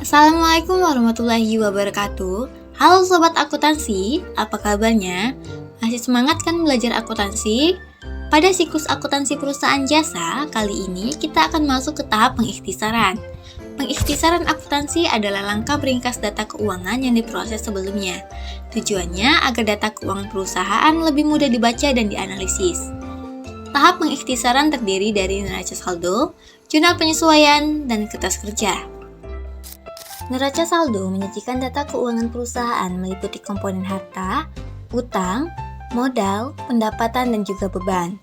Assalamualaikum warahmatullahi wabarakatuh. Halo Sobat Akuntansi, apa kabarnya? Masih semangat kan belajar akuntansi? Pada siklus akuntansi perusahaan jasa, kali ini kita akan masuk ke tahap pengikhtisaran. Pengikhtisaran akuntansi adalah langkah meringkas data keuangan yang diproses sebelumnya. Tujuannya agar data keuangan perusahaan lebih mudah dibaca dan dianalisis. Tahap pengikhtisaran terdiri dari neraca saldo, jurnal penyesuaian, dan kertas kerja. Neraca saldo menyajikan data keuangan perusahaan meliputi komponen harta, utang, modal, pendapatan, dan juga beban.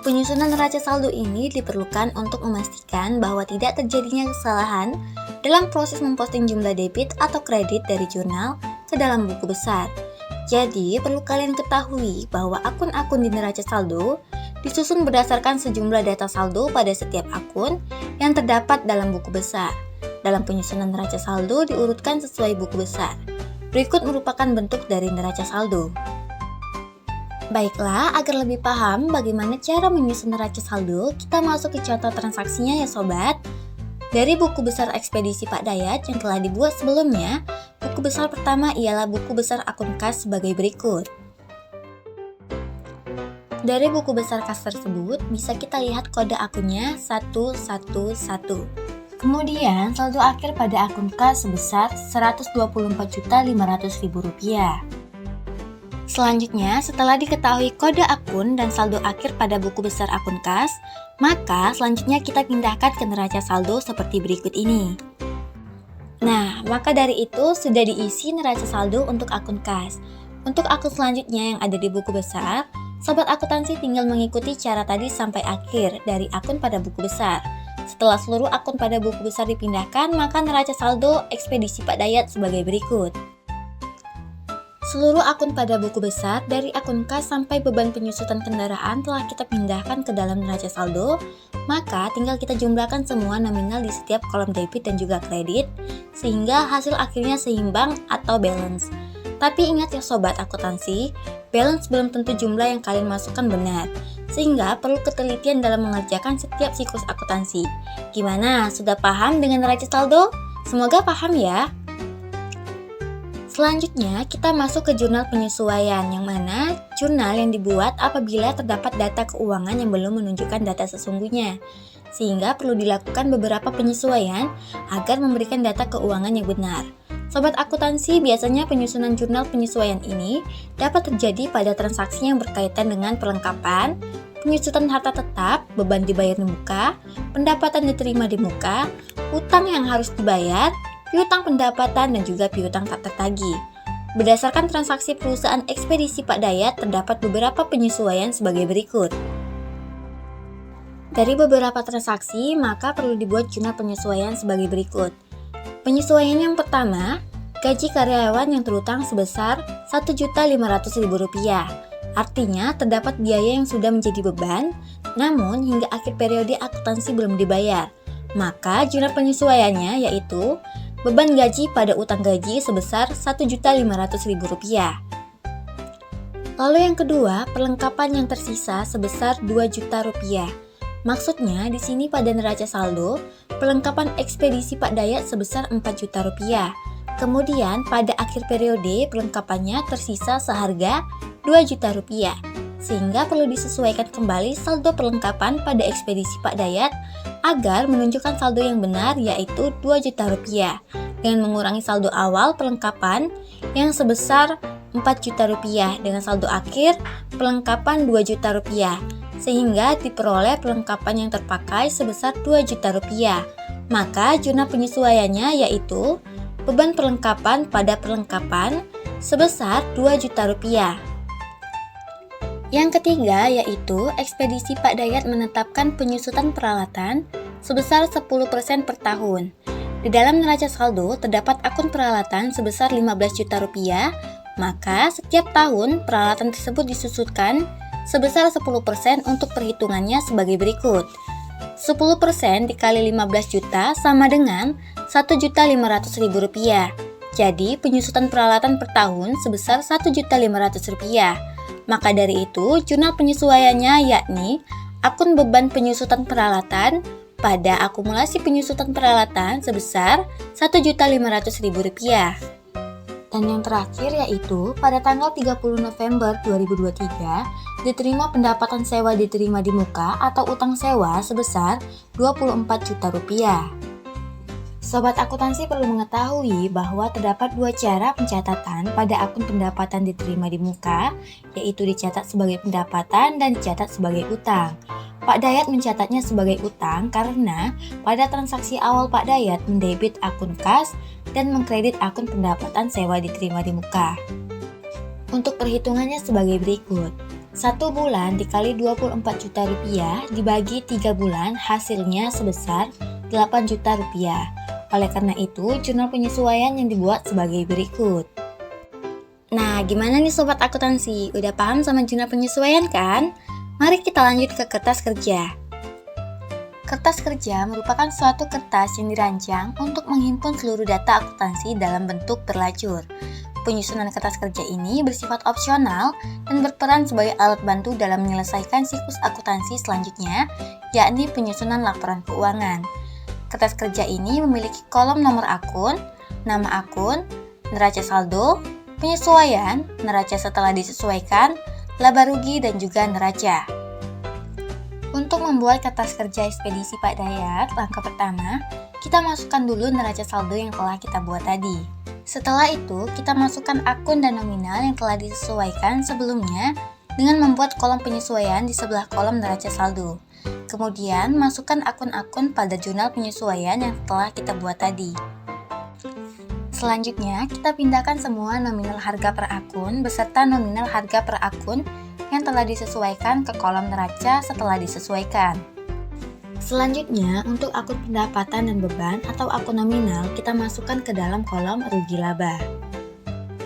Penyusunan neraca saldo ini diperlukan untuk memastikan bahwa tidak terjadinya kesalahan dalam proses memposting jumlah debit atau kredit dari jurnal ke dalam buku besar. Jadi, perlu kalian ketahui bahwa akun-akun di neraca saldo disusun berdasarkan sejumlah data saldo pada setiap akun yang terdapat dalam buku besar. Dalam penyusunan neraca saldo diurutkan sesuai buku besar. Berikut merupakan bentuk dari neraca saldo. Baiklah, agar lebih paham bagaimana cara menyusun neraca saldo, kita masuk ke contoh transaksinya ya sobat. Dari buku besar ekspedisi Pak Dayat yang telah dibuat sebelumnya, buku besar pertama ialah buku besar akun kas sebagai berikut. Dari buku besar kas tersebut, bisa kita lihat kode akunnya 111. Kemudian, saldo akhir pada akun kas sebesar Rp124.500.000. Selanjutnya, setelah diketahui kode akun dan saldo akhir pada buku besar akun kas, maka selanjutnya kita pindahkan ke neraca saldo seperti berikut ini. Nah, maka dari itu sudah diisi neraca saldo untuk akun kas. Untuk akun selanjutnya yang ada di buku besar, Sobat Akuntansi tinggal mengikuti cara tadi sampai akhir dari akun pada buku besar. Setelah seluruh akun pada buku besar dipindahkan, maka neraca saldo ekspedisi Pak Dayat sebagai berikut. Seluruh akun pada buku besar dari akun kas sampai beban penyusutan kendaraan telah kita pindahkan ke dalam neraca saldo, maka tinggal kita jumlahkan semua nominal di setiap kolom debit dan juga kredit, sehingga hasil akhirnya seimbang atau balance. Tapi ingat ya sobat akuntansi, balance belum tentu jumlah yang kalian masukkan benar, sehingga perlu ketelitian dalam mengerjakan setiap siklus akuntansi. Gimana? Sudah paham dengan neraca saldo? Semoga paham ya. Selanjutnya, kita masuk ke jurnal penyesuaian, yang mana jurnal yang dibuat apabila terdapat data keuangan yang belum menunjukkan data sesungguhnya, sehingga perlu dilakukan beberapa penyesuaian agar memberikan data keuangan yang benar. Sobat akuntansi, biasanya penyusunan jurnal penyesuaian ini dapat terjadi pada transaksi yang berkaitan dengan perlengkapan, penyusutan harta tetap, beban dibayar di muka, pendapatan diterima di muka, utang yang harus dibayar, piutang pendapatan, dan juga piutang tak tertagih. Berdasarkan transaksi perusahaan ekspedisi Pak Dayat, terdapat beberapa penyesuaian sebagai berikut. Dari beberapa transaksi, maka perlu dibuat jurnal penyesuaian sebagai berikut. Penyesuaian yang pertama, gaji karyawan yang terutang sebesar Rp1.500.000. Artinya, terdapat biaya yang sudah menjadi beban, namun hingga akhir periode akuntansi belum dibayar. Maka, jurnal penyesuaiannya yaitu beban gaji pada utang gaji sebesar Rp1.500.000. Lalu yang kedua, perlengkapan yang tersisa sebesar Rp2.000.000. Maksudnya, di sini pada neraca saldo, perlengkapan ekspedisi Pak Dayat sebesar Rp4.000.000. Kemudian, pada akhir periode, perlengkapannya tersisa seharga Rp2.000.000. Sehingga perlu disesuaikan kembali saldo perlengkapan pada ekspedisi Pak Dayat agar menunjukkan saldo yang benar, yaitu Rp2.000.000, dengan mengurangi saldo awal perlengkapan yang sebesar Rp4.000.000 dengan saldo akhir perlengkapan Rp2.000.000. Sehingga diperoleh perlengkapan yang terpakai sebesar Rp2.000.000. Maka jurnal penyesuaiannya yaitu beban perlengkapan pada perlengkapan sebesar Rp2.000.000. Yang ketiga yaitu ekspedisi Pak Dayat menetapkan penyusutan peralatan sebesar 10% per tahun. Di dalam neraca saldo terdapat akun peralatan sebesar Rp15 juta, maka setiap tahun peralatan tersebut disusutkan sebesar 10% untuk perhitungannya sebagai berikut. 10% dikali 15 juta sama dengan Rp1.500.000. Jadi, penyusutan peralatan per tahun sebesar Rp1.500.000. Maka dari itu, jurnal penyesuaiannya yakni akun beban penyusutan peralatan pada akumulasi penyusutan peralatan sebesar Rp1.500.000. Dan yang terakhir yaitu pada tanggal 30 November 2023 diterima pendapatan sewa diterima di muka atau utang sewa sebesar Rp24 juta. Sobat akuntansi perlu mengetahui bahwa terdapat dua cara pencatatan pada akun pendapatan diterima di muka, yaitu dicatat sebagai pendapatan dan dicatat sebagai utang. Pak Dayat mencatatnya sebagai utang karena pada transaksi awal Pak Dayat mendebit akun kas dan mengkredit akun pendapatan sewa diterima di muka. Untuk perhitungannya sebagai berikut. 1 bulan dikali Rp24 juta dibagi 3 bulan hasilnya sebesar Rp8 juta. Oleh karena itu, jurnal penyesuaian yang dibuat sebagai berikut. Nah, gimana nih Sobat Akuntansi? Udah paham sama jurnal penyesuaian kan? Mari kita lanjut ke kertas kerja. Kertas kerja merupakan suatu kertas yang dirancang untuk menghimpun seluruh data akuntansi dalam bentuk berlacur. Penyusunan kertas kerja ini bersifat opsional dan berperan sebagai alat bantu dalam menyelesaikan siklus akuntansi selanjutnya, yakni penyusunan laporan keuangan. Kertas kerja ini memiliki kolom nomor akun, nama akun, neraca saldo, penyesuaian, neraca setelah disesuaikan, laba rugi, dan juga neraca. Untuk membuat kertas kerja ekspedisi Pak Dayat, langkah pertama, kita masukkan dulu neraca saldo yang telah kita buat tadi. Setelah itu, kita masukkan akun dan nominal yang telah disesuaikan sebelumnya dengan membuat kolom penyesuaian di sebelah kolom neraca saldo. Kemudian, masukkan akun-akun pada jurnal penyesuaian yang telah kita buat tadi. Selanjutnya, kita pindahkan semua nominal harga per akun beserta nominal harga per akun yang telah disesuaikan ke kolom neraca setelah disesuaikan. Selanjutnya, untuk akun pendapatan dan beban atau akun nominal, kita masukkan ke dalam kolom rugi laba.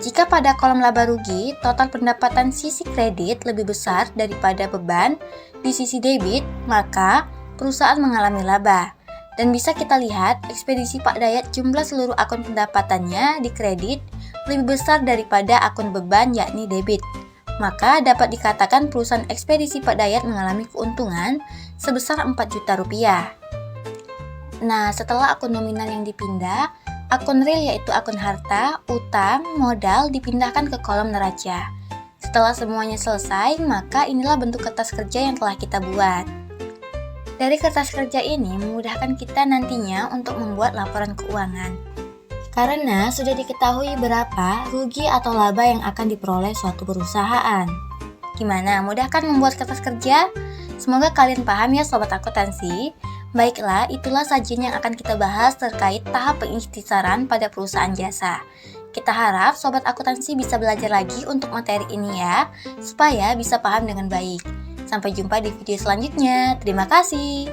Jika pada kolom laba rugi, total pendapatan sisi kredit lebih besar daripada beban di sisi debit, maka perusahaan mengalami laba. Dan bisa kita lihat, ekspedisi Pak Dayat jumlah seluruh akun pendapatannya di kredit lebih besar daripada akun beban yakni debit. Maka dapat dikatakan perusahaan ekspedisi Pak Dayat mengalami keuntungan sebesar Rp4 juta. Nah, setelah akun nominal yang dipindah, akun real yaitu akun harta, utang, modal dipindahkan ke kolom neraca. Setelah semuanya selesai, maka inilah bentuk kertas kerja yang telah kita buat. Dari kertas kerja ini memudahkan kita nantinya untuk membuat laporan keuangan. Karena sudah diketahui berapa rugi atau laba yang akan diperoleh suatu perusahaan. Gimana, mudah kan membuat kertas kerja? Semoga kalian paham ya Sobat Akuntansi. Baiklah, itulah sajian yang akan kita bahas terkait tahap pengikhtisaran pada perusahaan jasa. Kita harap Sobat Akuntansi bisa belajar lagi untuk materi ini ya, supaya bisa paham dengan baik. Sampai jumpa di video selanjutnya. Terima kasih.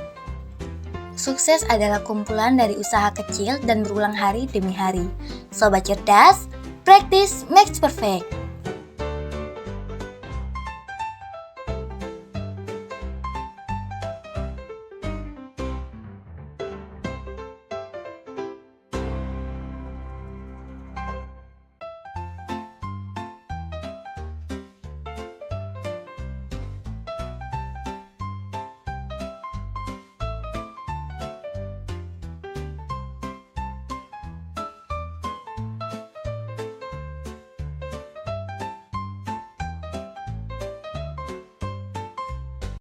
Sukses adalah kumpulan dari usaha kecil dan berulang hari demi hari. Sobat cerdas, practice makes perfect.